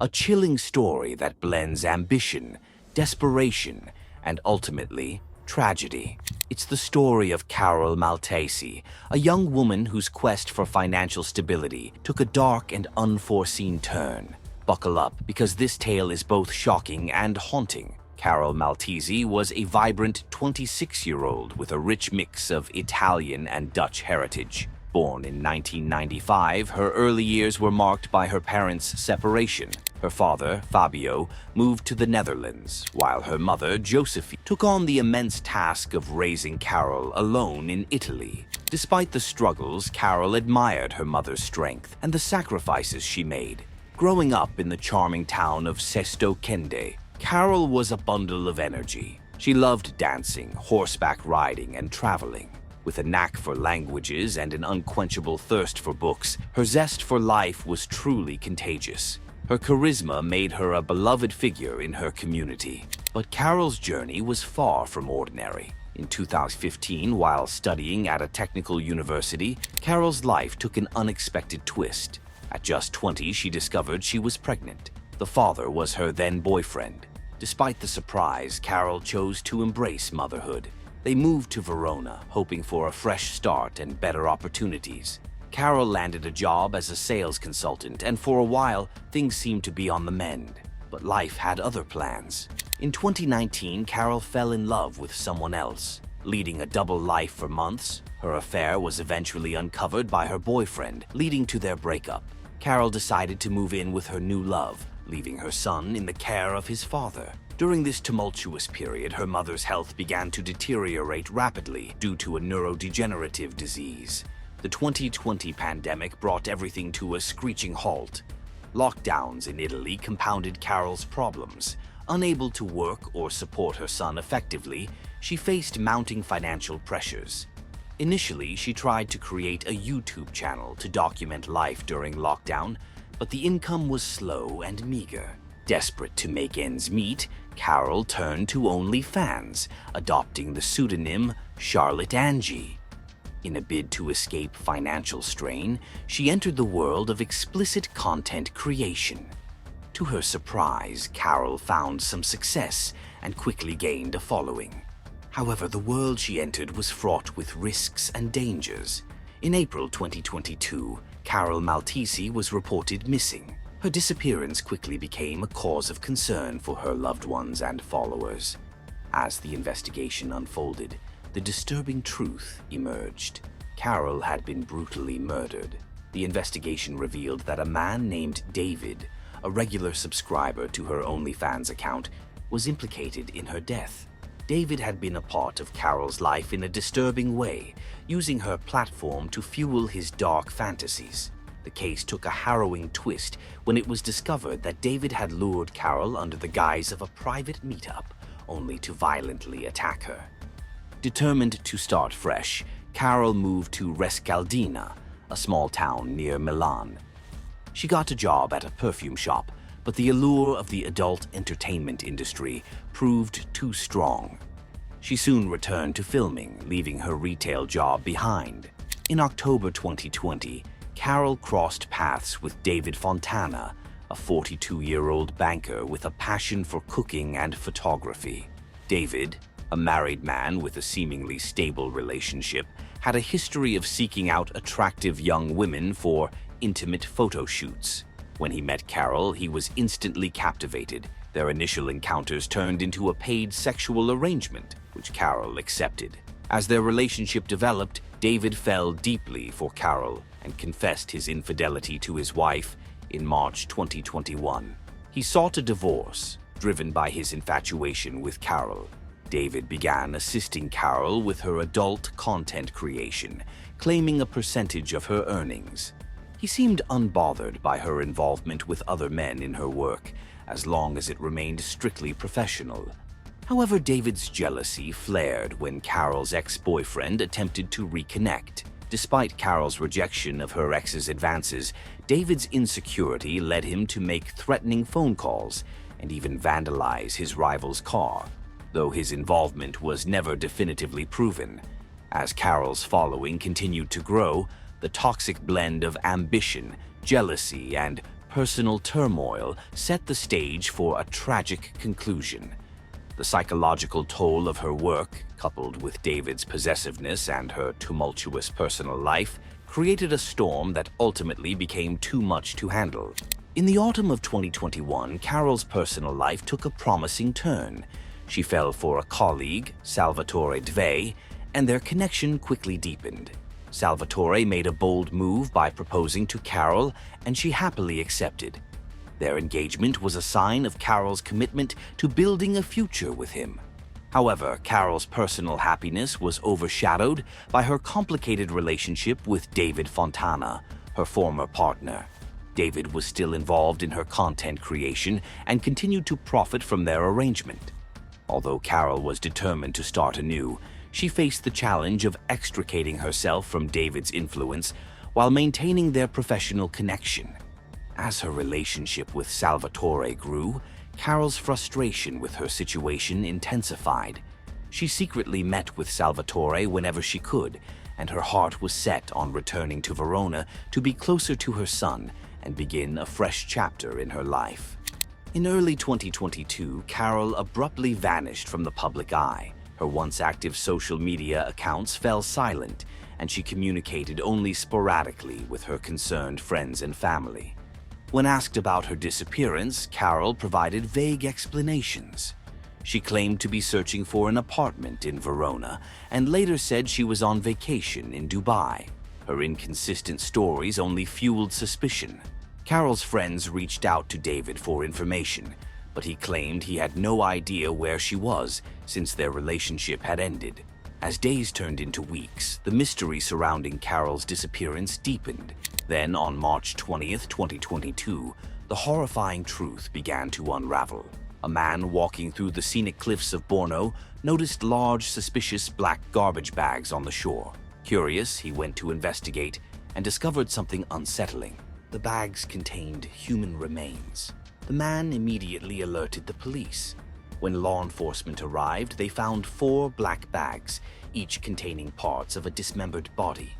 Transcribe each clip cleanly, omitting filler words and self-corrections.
A chilling story that blends ambition, desperation, and ultimately, tragedy. It's the story of Carol Maltesi, a young woman whose quest for financial stability took a dark and unforeseen turn. Buckle up, because this tale is both shocking and haunting. Carol Maltesi was a vibrant 26-year-old with a rich mix of Italian and Dutch heritage. Born in 1995, her early years were marked by her parents' separation. Her father, Fabio, moved to the Netherlands, while her mother, Josephine, took on the immense task of raising Carol alone in Italy. Despite the struggles, Carol admired her mother's strength and the sacrifices she made. Growing up in the charming town of Sesto Kende, Carol was a bundle of energy. She loved dancing, horseback riding, and traveling. With a knack for languages and an unquenchable thirst for books, her zest for life was truly contagious. Her charisma made her a beloved figure in her community. But Carol's journey was far from ordinary. In 2015, while studying at a technical university, Carol's life took an unexpected twist. At just 20, she discovered she was pregnant. The father was her then-boyfriend. Despite the surprise, Carol chose to embrace motherhood. They moved to Verona, hoping for a fresh start and better opportunities. Carol landed a job as a sales consultant, and for a while, things seemed to be on the mend. But life had other plans. In 2019, Carol fell in love with someone else. Leading a double life for months, her affair was eventually uncovered by her boyfriend, leading to their breakup. Carol decided to move in with her new love, leaving her son in the care of his father. During this tumultuous period, her mother's health began to deteriorate rapidly due to a neurodegenerative disease. The 2020 pandemic brought everything to a screeching halt. Lockdowns in Italy compounded Carol's problems. Unable to work or support her son effectively, she faced mounting financial pressures. Initially, she tried to create a YouTube channel to document life during lockdown, but the income was slow and meager. Desperate to make ends meet, Carol turned to OnlyFans, adopting the pseudonym Charlotte Angie. In a bid to escape financial strain, she entered the world of explicit content creation. To her surprise, Carol found some success and quickly gained a following. However, the world she entered was fraught with risks and dangers. In April 2022, Carol Maltesi was reported missing. Her disappearance quickly became a cause of concern for her loved ones and followers. As the investigation unfolded, the disturbing truth emerged. Carol had been brutally murdered. The investigation revealed that a man named David, a regular subscriber to her OnlyFans account, was implicated in her death. David had been a part of Carol's life in a disturbing way, using her platform to fuel his dark fantasies. The case took a harrowing twist when it was discovered that David had lured Carol under the guise of a private meetup, only to violently attack her. Determined to start fresh, Carol moved to Rescaldina, a small town near Milan. She got a job at a perfume shop, but the allure of the adult entertainment industry proved too strong. She soon returned to filming, leaving her retail job behind. In October 2020, Carol crossed paths with Davide Fontana, a 42-year-old banker with a passion for cooking and photography. David, a married man with a seemingly stable relationship, had a history of seeking out attractive young women for intimate photo shoots. When he met Carol, he was instantly captivated. Their initial encounters turned into a paid sexual arrangement, which Carol accepted. As their relationship developed, David fell deeply for Carol and confessed his infidelity to his wife in March 2021. He sought a divorce, driven by his infatuation with Carol. David began assisting Carol with her adult content creation, claiming a percentage of her earnings. He seemed unbothered by her involvement with other men in her work, as long as it remained strictly professional. However, David's jealousy flared when Carol's ex-boyfriend attempted to reconnect. Despite Carol's rejection of her ex's advances, David's insecurity led him to make threatening phone calls and even vandalize his rival's car, though his involvement was never definitively proven. As Carol's following continued to grow, the toxic blend of ambition, jealousy, and personal turmoil set the stage for a tragic conclusion. The psychological toll of her work, coupled with David's possessiveness and her tumultuous personal life, created a storm that ultimately became too much to handle. In the autumn of 2021, Carol's personal life took a promising turn. She fell for a colleague, Salvatore Dve, and their connection quickly deepened. Salvatore made a bold move by proposing to Carol, and she happily accepted. Their engagement was a sign of Carol's commitment to building a future with him. However, Carol's personal happiness was overshadowed by her complicated relationship with Davide Fontana, her former partner. David was still involved in her content creation and continued to profit from their arrangement. Although Carol was determined to start anew, she faced the challenge of extricating herself from David's influence while maintaining their professional connection. As her relationship with Salvatore grew, Carol's frustration with her situation intensified. She secretly met with Salvatore whenever she could, and her heart was set on returning to Verona to be closer to her son and begin a fresh chapter in her life. In early 2022, Carol abruptly vanished from the public eye. Her once active social media accounts fell silent, and she communicated only sporadically with her concerned friends and family. When asked about her disappearance, Carol provided vague explanations. She claimed to be searching for an apartment in Verona and later said she was on vacation in Dubai. Her inconsistent stories only fueled suspicion. Carol's friends reached out to David for information, but he claimed he had no idea where she was since their relationship had ended. As days turned into weeks, the mystery surrounding Carol's disappearance deepened. Then, on March 20th, 2022, the horrifying truth began to unravel. A man walking through the scenic cliffs of Borno noticed large, suspicious black garbage bags on the shore. Curious, he went to investigate and discovered something unsettling. The bags contained human remains. The man immediately alerted the police. When law enforcement arrived, they found 4 black bags, each containing parts of a dismembered body.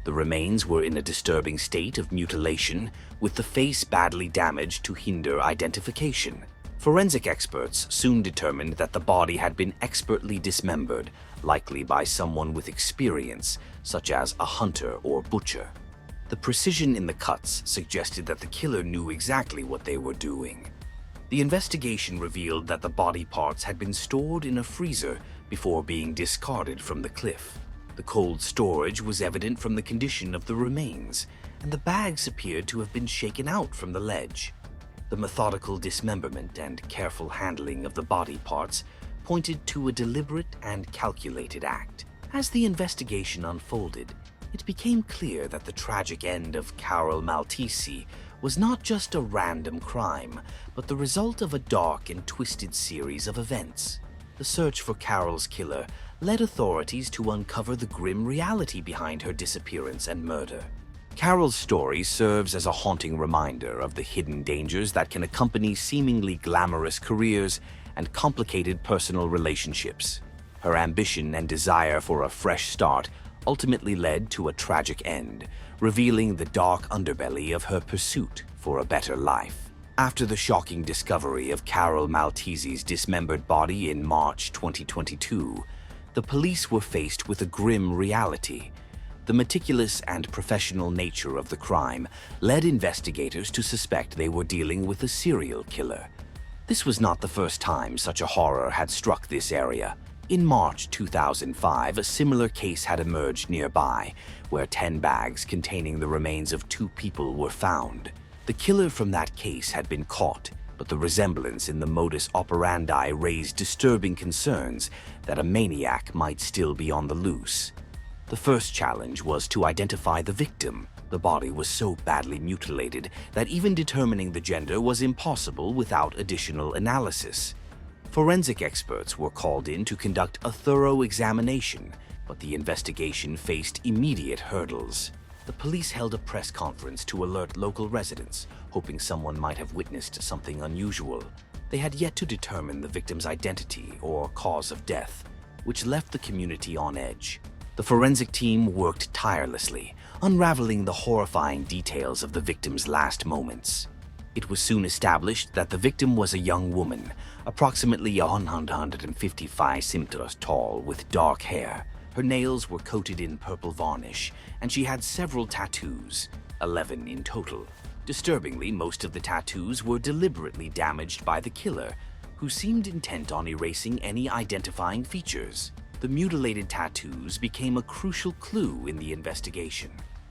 The remains were in a disturbing state of mutilation, with the face badly damaged to hinder identification. Forensic experts soon determined that the body had been expertly dismembered, likely by someone with experience, such as a hunter or butcher. The precision in the cuts suggested that the killer knew exactly what they were doing. The investigation revealed that the body parts had been stored in a freezer before being discarded from the cliff. The cold storage was evident from the condition of the remains, and the bags appeared to have been shaken out from the ledge. The methodical dismemberment and careful handling of the body parts pointed to a deliberate and calculated act. As the investigation unfolded, it became clear that the tragic end of Carol Maltesi was not just a random crime, but the result of a dark and twisted series of events. The search for Carol's killer led authorities to uncover the grim reality behind her disappearance and murder. Carol's story serves as a haunting reminder of the hidden dangers that can accompany seemingly glamorous careers and complicated personal relationships. Her ambition and desire for a fresh start ultimately led to a tragic end, revealing the dark underbelly of her pursuit for a better life. After the shocking discovery of Carol Maltesi's dismembered body in March 2022, the police were faced with a grim reality. The meticulous and professional nature of the crime led investigators to suspect they were dealing with a serial killer. This was not the first time such a horror had struck this area. In March 2005, a similar case had emerged nearby, where 10 bags containing the remains of 2 people were found. The killer from that case had been caught, but the resemblance in the modus operandi raised disturbing concerns that a maniac might still be on the loose. The first challenge was to identify the victim. The body was so badly mutilated that even determining the gender was impossible without additional analysis. Forensic experts were called in to conduct a thorough examination, but the investigation faced immediate hurdles. The police held a press conference to alert local residents, hoping someone might have witnessed something unusual. They had yet to determine the victim's identity or cause of death, which left the community on edge. The forensic team worked tirelessly, unraveling the horrifying details of the victim's last moments. It was soon established that the victim was a young woman, approximately 155 centimeters tall, with dark hair. Her nails were coated in purple varnish, and she had several tattoos, 11 in total. Disturbingly, most of the tattoos were deliberately damaged by the killer, who seemed intent on erasing any identifying features. The mutilated tattoos became a crucial clue in the investigation.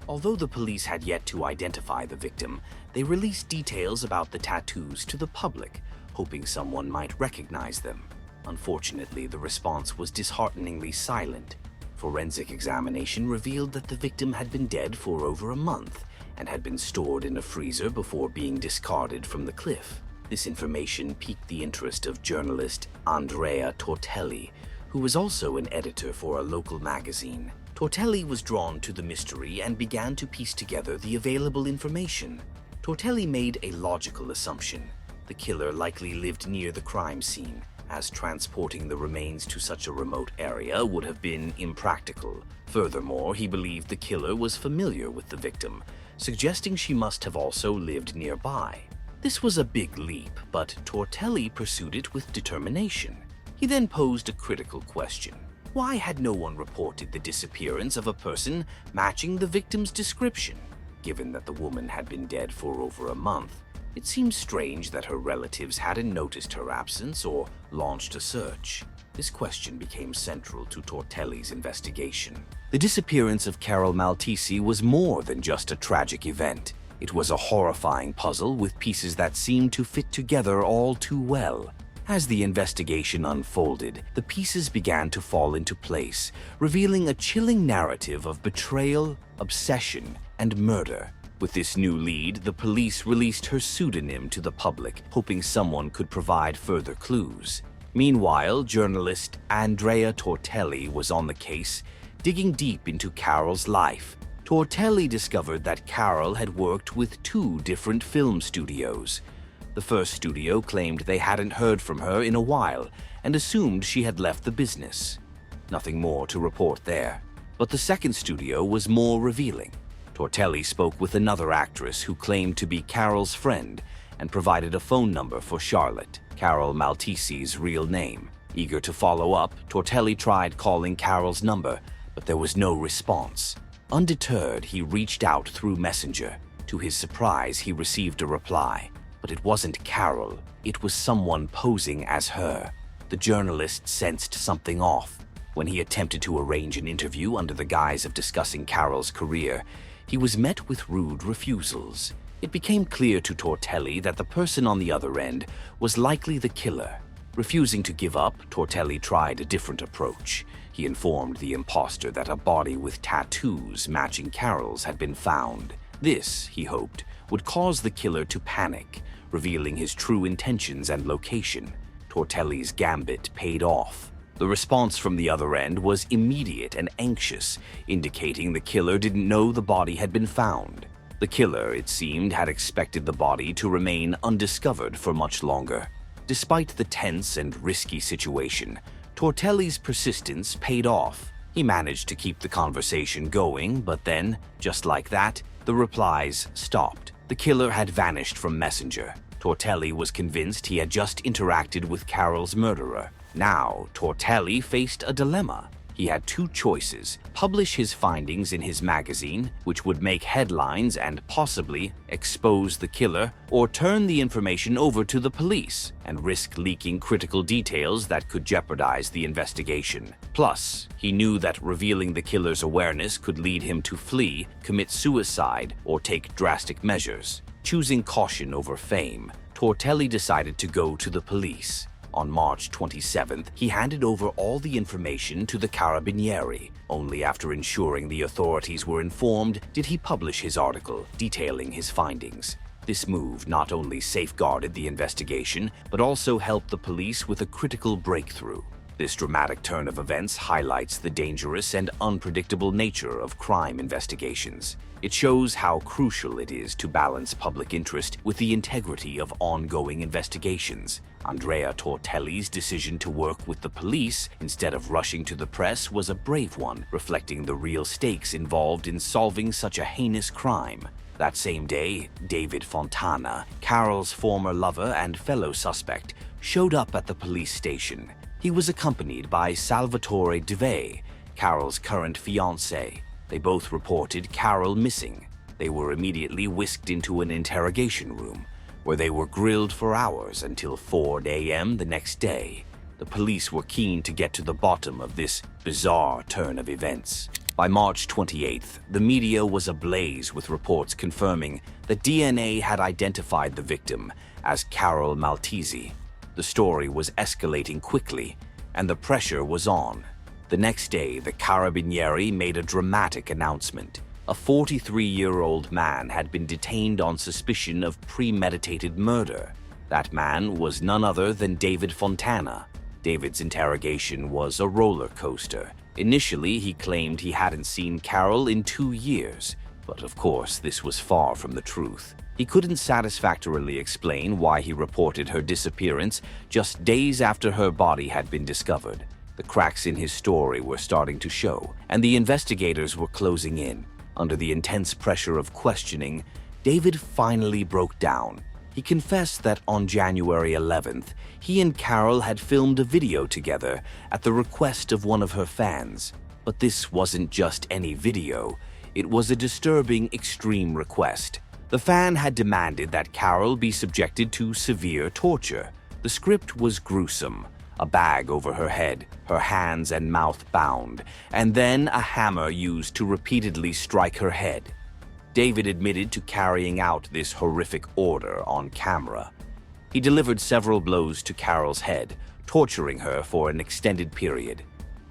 Although the police had yet to identify the victim, they released details about the tattoos to the public, hoping someone might recognize them. Unfortunately, the response was dishearteningly silent. Forensic examination revealed that the victim had been dead for over a month and had been stored in a freezer before being discarded from the cliff. This information piqued the interest of journalist Andrea Tortelli, who was also an editor for a local magazine. Tortelli was drawn to the mystery and began to piece together the available information. Tortelli made a logical assumption. The killer likely lived near the crime scene, as transporting the remains to such a remote area would have been impractical. Furthermore, he believed the killer was familiar with the victim, suggesting she must have also lived nearby. This was a big leap, but Tortelli pursued it with determination. He then posed a critical question. Why had no one reported the disappearance of a person matching the victim's description? Given that the woman had been dead for over a month, it seemed strange that her relatives hadn't noticed her absence or launched a search. This question became central to Tortelli's investigation. The disappearance of Carol Maltesi was more than just a tragic event. It was a horrifying puzzle with pieces that seemed to fit together all too well. As the investigation unfolded, the pieces began to fall into place, revealing a chilling narrative of betrayal, obsession, and murder. With this new lead, the police released her pseudonym to the public, hoping someone could provide further clues. Meanwhile, journalist Andrea Tortelli was on the case, digging deep into Carol's life. Tortelli discovered that Carol had worked with 2 different film studios. The first studio claimed they hadn't heard from her in a while and assumed she had left the business. Nothing more to report there. But the second studio was more revealing. Tortelli spoke with another actress who claimed to be Carol's friend and provided a phone number for Charlotte, Carol Maltesi's real name. Eager to follow up, Tortelli tried calling Carol's number, but there was no response. Undeterred, he reached out through Messenger. To his surprise, he received a reply. But it wasn't Carol, it was someone posing as her. The journalist sensed something off. When he attempted to arrange an interview under the guise of discussing Carol's career, he was met with rude refusals. It became clear to Tortelli that the person on the other end was likely the killer. Refusing to give up, Tortelli tried a different approach. He informed the imposter that a body with tattoos matching Carol's had been found. This, he hoped, would cause the killer to panic, revealing his true intentions and location. Tortelli's gambit paid off. The response from the other end was immediate and anxious, indicating the killer didn't know the body had been found. The killer, it seemed, had expected the body to remain undiscovered for much longer. Despite the tense and risky situation, Tortelli's persistence paid off. He managed to keep the conversation going, but then, just like that, the replies stopped. The killer had vanished from Messenger. Tortelli was convinced he had just interacted with Carol's murderer. Now, Tortelli faced a dilemma. He had 2 choices: publish his findings in his magazine, which would make headlines and possibly expose the killer, or turn the information over to the police and risk leaking critical details that could jeopardize the investigation. Plus, he knew that revealing the killer's awareness could lead him to flee, commit suicide, or take drastic measures. Choosing caution over fame, Tortelli decided to go to the police. On March 27th, he handed over all the information to the Carabinieri. Only after ensuring the authorities were informed did he publish his article detailing his findings. This move not only safeguarded the investigation, but also helped the police with a critical breakthrough. This dramatic turn of events highlights the dangerous and unpredictable nature of crime investigations. It shows how crucial it is to balance public interest with the integrity of ongoing investigations. Andrea Tortelli's decision to work with the police instead of rushing to the press was a brave one, reflecting the real stakes involved in solving such a heinous crime. That same day, Davide Fontana, Carol's former lover and fellow suspect, showed up at the police station. He was accompanied by Salvatore Davide, Carol's current fiancé. They both reported Carol missing. They were immediately whisked into an interrogation room, where they were grilled for hours until 4 a.m. the next day. The police were keen to get to the bottom of this bizarre turn of events. By March 28th, the media was ablaze with reports confirming that DNA had identified the victim as Carol Maltesi. The story was escalating quickly, and the pressure was on. The next day, the Carabinieri made a dramatic announcement. A 43-year-old man had been detained on suspicion of premeditated murder. That man was none other than Davide Fontana. David's interrogation was a roller coaster. Initially, he claimed he hadn't seen Carol in 2 years, but of course, this was far from the truth. He couldn't satisfactorily explain why he reported her disappearance just days after her body had been discovered. The cracks in his story were starting to show, and the investigators were closing in. Under the intense pressure of questioning, David finally broke down. He confessed that on January 11th, he and Carol had filmed a video together at the request of one of her fans. But this wasn't just any video. It was a disturbing, extreme request. The fan had demanded that Carol be subjected to severe torture. The script was gruesome. A bag over her head, her hands and mouth bound, and then a hammer used to repeatedly strike her head. David admitted to carrying out this horrific order on camera. He delivered several blows to Carol's head, torturing her for an extended period.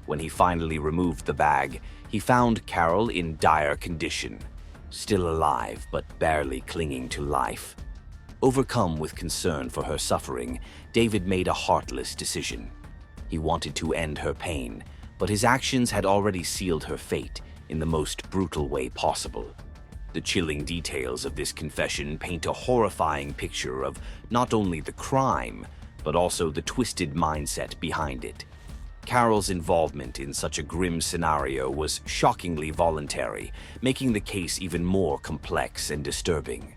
When he finally removed the bag, he found Carol in dire condition, still alive but barely clinging to life. Overcome with concern for her suffering, David made a heartless decision. He wanted to end her pain, but his actions had already sealed her fate in the most brutal way possible. The chilling details of this confession paint a horrifying picture of not only the crime, but also the twisted mindset behind it. Carol's involvement in such a grim scenario was shockingly voluntary, making the case even more complex and disturbing.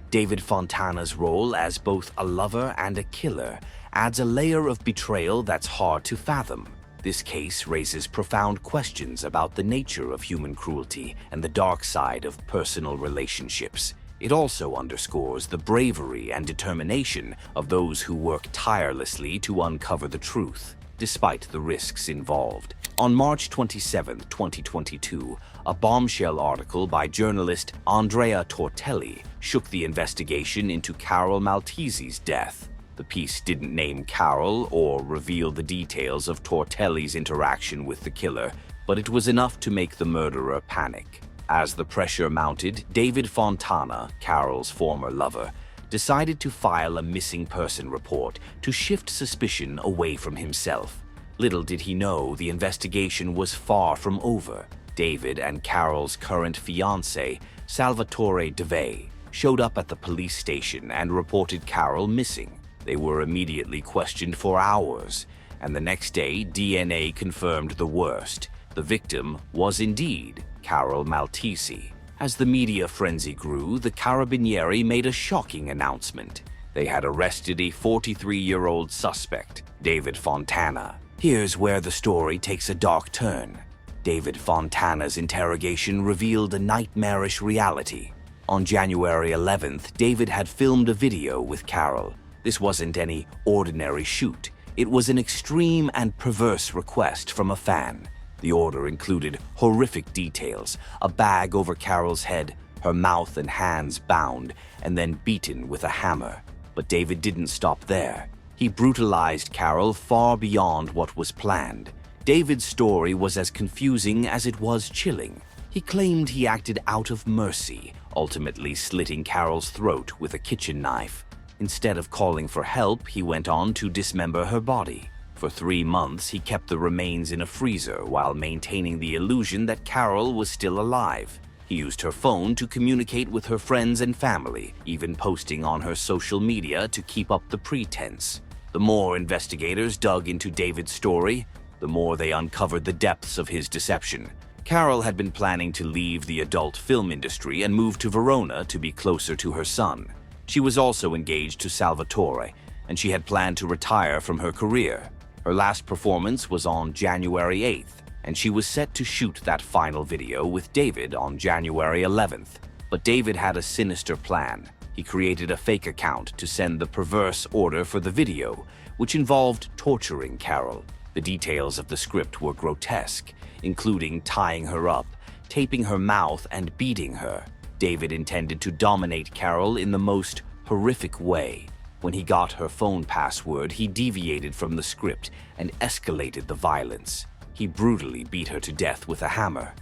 Davide Fontana's role as both a lover and a killer adds a layer of betrayal that's hard to fathom. This case raises profound questions about the nature of human cruelty and the dark side of personal relationships. It also underscores the bravery and determination of those who work tirelessly to uncover the truth, despite the risks involved. On March 27, 2022, a bombshell article by journalist Andrea Tortelli shook the investigation into Carol Maltesi's death. The piece didn't name Carol or reveal the details of Tortelli's interaction with the killer, but it was enough to make the murderer panic. As the pressure mounted, Davide Fontana, Carol's former lover, decided to file a missing person report to shift suspicion away from himself. Little did he know the investigation was far from over. David and Carol's current fiancé, Salvatore Davide, showed up at the police station and reported Carol missing. They were immediately questioned for hours, and the next day DNA confirmed the worst. The victim was indeed Carol Maltesi. As the media frenzy grew, the Carabinieri made a shocking announcement. They had arrested a 43-year-old suspect, Davide Fontana. Here's where the story takes a dark turn. Davide Fontana's interrogation revealed a nightmarish reality. On January 11th, David had filmed a video with Carol. This wasn't any ordinary shoot. It was an extreme and perverse request from a fan. The order included horrific details: a bag over Carol's head, her mouth and hands bound, and then beaten with a hammer. But David didn't stop there. He brutalized Carol far beyond what was planned. David's story was as confusing as it was chilling. He claimed he acted out of mercy, ultimately slitting Carol's throat with a kitchen knife. Instead of calling for help, he went on to dismember her body. For 3 months, he kept the remains in a freezer while maintaining the illusion that Carol was still alive. He used her phone to communicate with her friends and family, even posting on her social media to keep up the pretense. The more investigators dug into David's story, the more they uncovered the depths of his deception. Carol had been planning to leave the adult film industry and move to Verona to be closer to her son. She was also engaged to Salvatore, and she had planned to retire from her career. Her last performance was on January 8th, and she was set to shoot that final video with David on January 11th. But David had a sinister plan. He created a fake account to send the perverse order for the video, which involved torturing Carol. The details of the script were grotesque, including tying her up, taping her mouth, and beating her. David intended to dominate Carol in the most horrific way. When he got her phone password, he deviated from the script and escalated the violence. He brutally beat her to death with a hammer.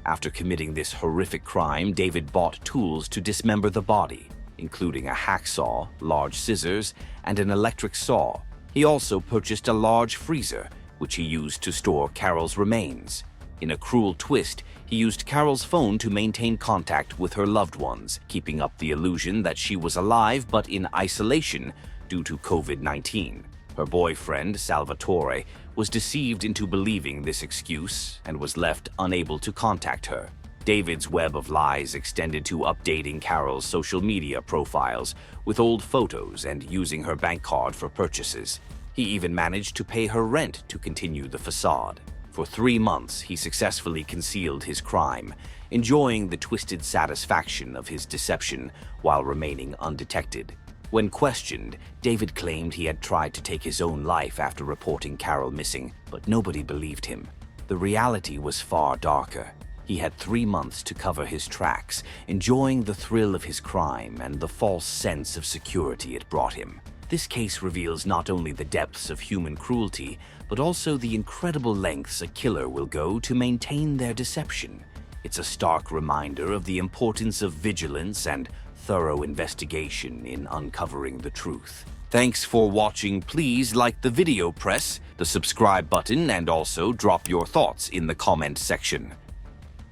After committing this horrific crime, David bought tools to dismember the body, including a hacksaw, large scissors, and an electric saw. He also purchased a large freezer, which he used to store Carol's remains. In a cruel twist, he used Carol's phone to maintain contact with her loved ones, keeping up the illusion that she was alive but in isolation due to COVID-19. Her boyfriend, Salvatore, was deceived into believing this excuse and was left unable to contact her. David's web of lies extended to updating Carol's social media profiles with old photos and using her bank card for purchases. He even managed to pay her rent to continue the facade. For 3 months, he successfully concealed his crime, enjoying the twisted satisfaction of his deception while remaining undetected. When questioned, David claimed he had tried to take his own life after reporting Carol missing, but nobody believed him. The reality was far darker. He had 3 months to cover his tracks, enjoying the thrill of his crime and the false sense of security it brought him. This case reveals not only the depths of human cruelty, but also the incredible lengths a killer will go to maintain their deception. It's a stark reminder of the importance of vigilance and thorough investigation in uncovering the truth. Thanks for watching. Please like the video, press the subscribe button, and also drop your thoughts in the comment section.